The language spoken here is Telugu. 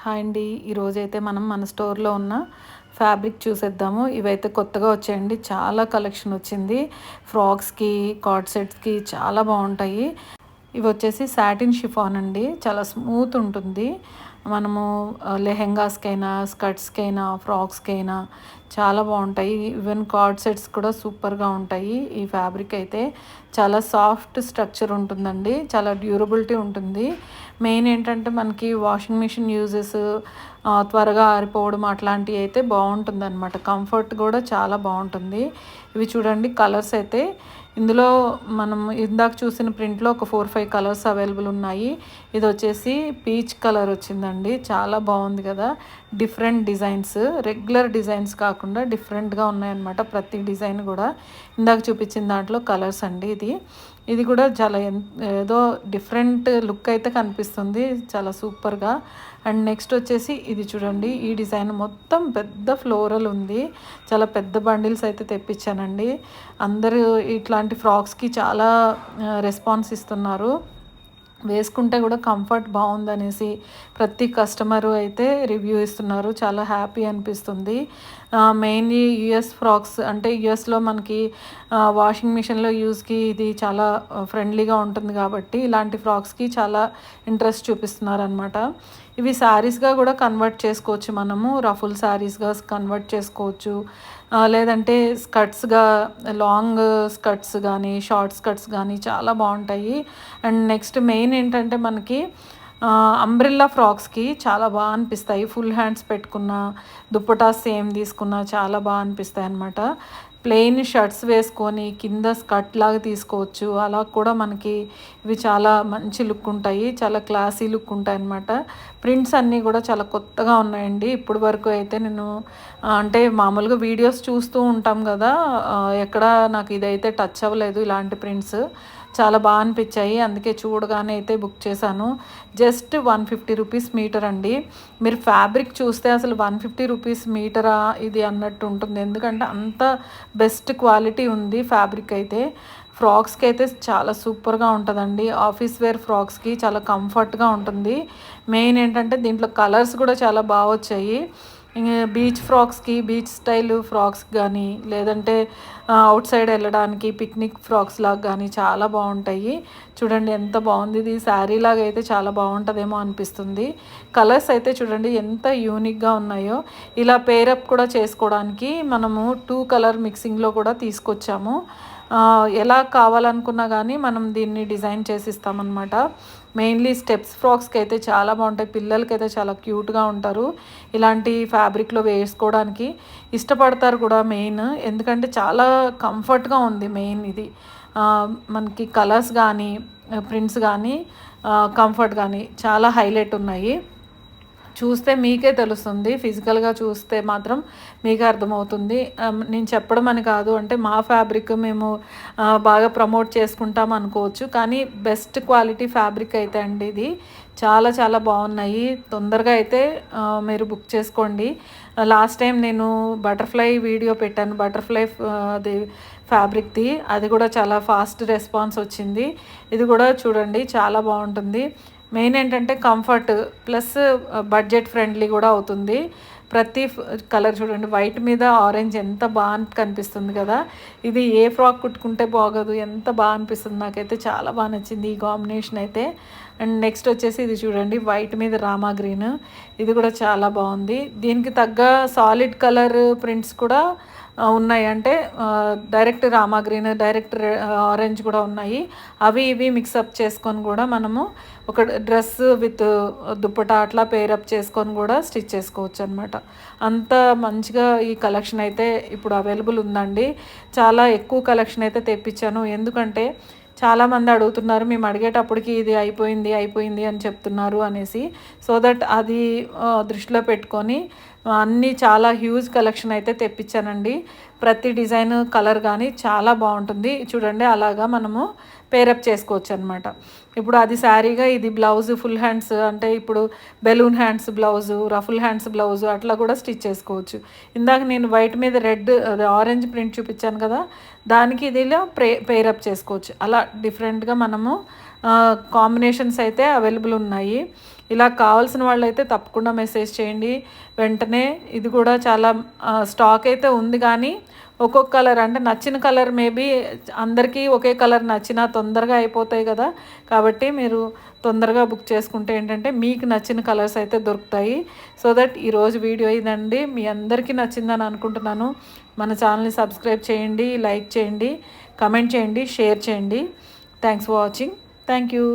హాయ్ అండి. ఈరోజైతే మనం మన స్టోర్లో ఉన్న ఫ్యాబ్రిక్ చూసేద్దాము. ఇవైతే కొత్తగా వచ్చాయండి. చాలా కలెక్షన్ వచ్చింది. ఫ్రాక్స్కి, కార్డ్ సెట్స్కి చాలా బాగుంటాయి. ఇవి వచ్చేసి సాటిన్ షిఫాన్ అండి. చాలా స్మూత్ ఉంటుంది. మనము లెహెంగాస్కైనా, స్కర్ట్స్కైనా, ఫ్రాక్స్కైనా చాలా బాగుంటాయి. ఈవెన్ కార్డ్ సెట్స్ కూడా సూపర్గా ఉంటాయి. ఈ ఫ్యాబ్రిక్ అయితే చాలా సాఫ్ట్ స్ట్రక్చర్ ఉంటుందండి. చాలా డ్యూరబిలిటీ ఉంటుంది. మెయిన్ ఏంటంటే మనకి వాషింగ్ మిషన్ యూజెస్ త్వరగా ఆరిపోవడం అట్లాంటివి అయితే బాగుంటుందన్నమాట. కంఫర్ట్ కూడా చాలా బాగుంటుంది. ఇవి చూడండి, కలర్స్ అయితే ఇందులో మనం ఇందాక చూసిన ప్రింట్లో ఒక 4-5 కలర్స్ అవైలబుల్ ఉన్నాయి. ఇది వచ్చేసి పీచ్ కలర్ వచ్చిందండి. చాలా బాగుంది కదా. డిఫరెంట్ డిజైన్స్, రెగ్యులర్ డిజైన్స్ కాకుండా డిఫరెంట్గా ఉన్నాయన్నమాట. ప్రతి డిజైన్ కూడా ఇందాక చూపించిన దాంట్లో కలర్స్ అండి. ఇది కూడా చాలా ఏదో డిఫరెంట్ లుక్ అయితే కనిపిస్తుంది, చాలా సూపర్గా. అండ్ నెక్స్ట్ వచ్చేసి ఇది చూడండి, ఈ డిజైన్ మొత్తం పెద్ద ఫ్లోరల్ ఉంది. చాలా పెద్ద బండిల్స్ అయితే తెప్పించానండి. అందరూ ఇట్లాంటి ఫ్రాక్స్కి చాలా రెస్పాన్స్ ఇస్తున్నారు. వేసుకుంటే కూడా కంఫర్ట్ బాగుందనేసి ప్రతి కస్టమరు అయితే రివ్యూ ఇస్తున్నారు. చాలా హ్యాపీ అనిపిస్తుంది. మెయిన్లీ యుఎస్ ఫ్రాక్స్ అంటే యుఎస్లో మనకి వాషింగ్ మిషన్లో యూస్కి ఇది చాలా ఫ్రెండ్లీగా ఉంటుంది కాబట్టి ఇలాంటి ఫ్రాక్స్కి చాలా ఇంట్రెస్ట్ చూపిస్తున్నారు అనమాట. ఇవి శారీస్గా కూడా కన్వర్ట్ చేసుకోవచ్చు. మనము రఫుల్ శారీస్గా కన్వర్ట్ చేసుకోవచ్చు, లేదంటే స్కర్ట్స్గా, లాంగ్ స్కర్ట్స్ కానీ షార్ట్ స్కర్ట్స్ కానీ చాలా బాగుంటాయి. అండ్ నెక్స్ట్ మెయిన్ ఏంటంటే మనకి అంబ్రిల్లా ఫ్రాక్స్కి చాలా బాగా అనిపిస్తాయి. ఫుల్ హ్యాండ్స్ పెట్టుకున్న, దుప్పటా సేమ్ తీసుకున్న చాలా బాగా అనిపిస్తాయి అన్నమాట. ప్లెయిన్ షర్ట్స్ వేసుకొని కింద స్కర్ట్ లాగా తీసుకోవచ్చు. అలా కూడా మనకి ఇవి చాలా మంచి లుక్ ఉంటాయి, చాలా క్లాసీ లుక్ ఉంటాయి అన్నమాట. ప్రింట్స్ అన్నీ కూడా చాలా కొత్తగా ఉన్నాయండి. ఇప్పుడు వరకు అయితే నేను అంటే మామూలుగా వీడియోస్ చూస్తూ ఉంటాం కదా, ఎక్కడ నాకు ఇదైతే టచ్ అవ్వలేదు. ఇలాంటి ప్రింట్స్ చాలా బాగా అనిపించాయి, అందుకే చూడగానే అయితే బుక్ చేశాను. జస్ట్ 150 రూపీస్ మీటర్ అండి. మీరు ఫ్యాబ్రిక్ చూస్తే అసలు 150 రూపీస్ మీటరా ఇది అన్నట్టు ఉంటుంది, ఎందుకంటే అంత బెస్ట్ క్వాలిటీ ఉంది ఫ్యాబ్రిక్ అయితే. ఫ్రాక్స్కి అయితే చాలా సూపర్గా ఉంటుందండి. ఆఫీస్ వేర్ ఫ్రాక్స్కి చాలా కంఫర్ట్గా ఉంటుంది. మెయిన్ ఏంటంటే దీంట్లో కలర్స్ కూడా చాలా బాగా వచ్చాయి. బీచ్ ఫ్రాక్స్కి, బీచ్ స్టైల్ ఫ్రాక్స్ కానీ, లేదంటే అవుట్ సైడ్ వెళ్ళడానికి పిక్నిక్ ఫ్రాక్స్ లాగా కానీ చాలా బాగుంటాయి. చూడండి ఎంత బాగుంది. ఇది శారీ లాగా అయితే చాలా బాగుంటుందేమో అనిపిస్తుంది. కలర్స్ అయితే చూడండి ఎంత యూనిక్గా ఉన్నాయో. ఇలా పేరప్ కూడా చేసుకోవడానికి మనము 2 కలర్ మిక్సింగ్లో కూడా తీసుకొచ్చాము. ఎలా కావాలనుకున్నా కానీ మనం దీన్ని డిజైన్ చేసి ఇస్తామన్నమాట. మెయిన్లీ స్టెప్స్ ఫ్రాక్స్కి అయితే చాలా బాగుంటాయి. పిల్లలకి అయితే చాలా క్యూట్గా ఉంటారు. ఇలాంటి ఫ్యాబ్రిక్లో వేసుకోవడానికి ఇష్టపడతారు కూడా మెయిన్, ఎందుకంటే చాలా కంఫర్ట్గా ఉంది. మెయిన్ ఇది మనకి కలర్స్ కానీ ప్రింట్స్ కానీ కంఫర్ట్ కానీ చాలా హైలైట్ ఉన్నాయి. చూస్తే మీకే తెలుస్తుంది, ఫిజికల్గా చూస్తే మాత్రం మీకే అర్థమవుతుంది. నేను చెప్పడం అని కాదు, అంటే మా ఫ్యాబ్రిక్ మేము బాగా ప్రమోట్ చేసుకుంటాం అనుకోవచ్చు, కానీ బెస్ట్ క్వాలిటీ ఫ్యాబ్రిక్ అయితే అండి ఇది. చాలా చాలా బాగున్నాయి. తొందరగా అయితే మీరు బుక్ చేసుకోండి. లాస్ట్ టైం నేను బటర్ఫ్లై వీడియో పెట్టాను, బటర్ఫ్లై అది ఫ్యాబ్రిక్ది, అది కూడా చాలా ఫాస్ట్ రెస్పాన్స్ వచ్చింది. ఇది కూడా చూడండి చాలా బాగుంటుంది. మెయిన్ ఏంటంటే కంఫర్ట్ ప్లస్ బడ్జెట్ ఫ్రెండ్లీ కూడా అవుతుంది. ప్రతి కలర్ చూడండి, వైట్ మీద ఆరెంజ్ ఎంత బాగా కనిపిస్తుంది కదా. ఇది ఏ ఫ్రాక్ కుట్టుకుంటే బాగోదు, ఎంత బాగా అనిపిస్తుంది. నాకైతే చాలా బాగా నచ్చింది ఈ కాంబినేషన్ అయితే. అండ్ నెక్స్ట్ వచ్చేసి ఇది చూడండి, వైట్ మీద రామా గ్రీన్, ఇది కూడా చాలా బాగుంది. దీనికి తగ్గ సాలిడ్ కలర్ ప్రింట్స్ కూడా ఉన్నాయి. అంటే direct Rama green, direct orange కూడా ఉన్నాయి. అవి ఇవి మిక్సప్ చేసుకొని కూడా మనము ఒక డ్రెస్ విత్ దుప్పటా అట్లా పేరప్ చేసుకొని కూడా స్టిచ్ చేసుకోవచ్చు అనమాట. అంత మంచిగా ఈ కలెక్షన్ అయితే ఇప్పుడు అవైలబుల్ ఉందండి. చాలా ఎక్కువ కలెక్షన్ అయితే తెప్పించాను, ఎందుకంటే చాలామంది అడుగుతున్నారు, మేము అడిగేటప్పటికి ఇది అయిపోయింది అయిపోయింది అని చెప్తున్నారు అనేసి. సో దట్ అది దృష్టిలో పెట్టుకొని అన్నీ చాలా హ్యూజ్ కలెక్షన్ అయితే తెప్పించానండి. ప్రతి డిజైన్ కలర్ కానీ చాలా బాగుంటుంది. చూడండి అలాగా మనము పేరప్ చేసుకోవచ్చు అనమాట. ఇప్పుడు అది శారీగా, ఇది బ్లౌజ్ ఫుల్ హ్యాండ్స్, అంటే ఇప్పుడు balloon hands blouse, ruffle hands blouse అట్లా కూడా స్టిచ్ చేసుకోవచ్చు. ఇందాక నేను వైట్ మీద రెడ్ ఆరెంజ్ ప్రింట్ చూపించాను కదా, దానికి ఇదిలో పేరప్ చేసుకోవచ్చు. అలా డిఫరెంట్గా మనము కాంబినేషన్స్ అయితే అవైలబుల్ ఉన్నాయి. ఇలా కావాల్సిన వాళ్ళైతే తప్పకుండా మెసేజ్ చేయండి వెంటనే. ఇది కూడా చాలా స్టాక్ అయితే ఉంది, కానీ ఒక్కొక్క కలర్ అంటే నచ్చిన కలర్ మేబీ అందరికీ ఒకే కలర్ నచ్చినా తొందరగా అయిపోతాయి కదా, కాబట్టి మీరు తొందరగా బుక్ చేసుకుంటే ఏంటంటే మీకు నచ్చిన కలర్స్ అయితే దొరుకుతాయి. సో దట్ ఈరోజు వీడియో ఇదండి, మీ అందరికీ నచ్చిందని అనుకుంటున్నాను. మన ఛానల్ని సబ్స్క్రైబ్ చేయండి, లైక్ చేయండి, కమెంట్ చేయండి, షేర్ చేయండి. Thanks for watching. Thank you.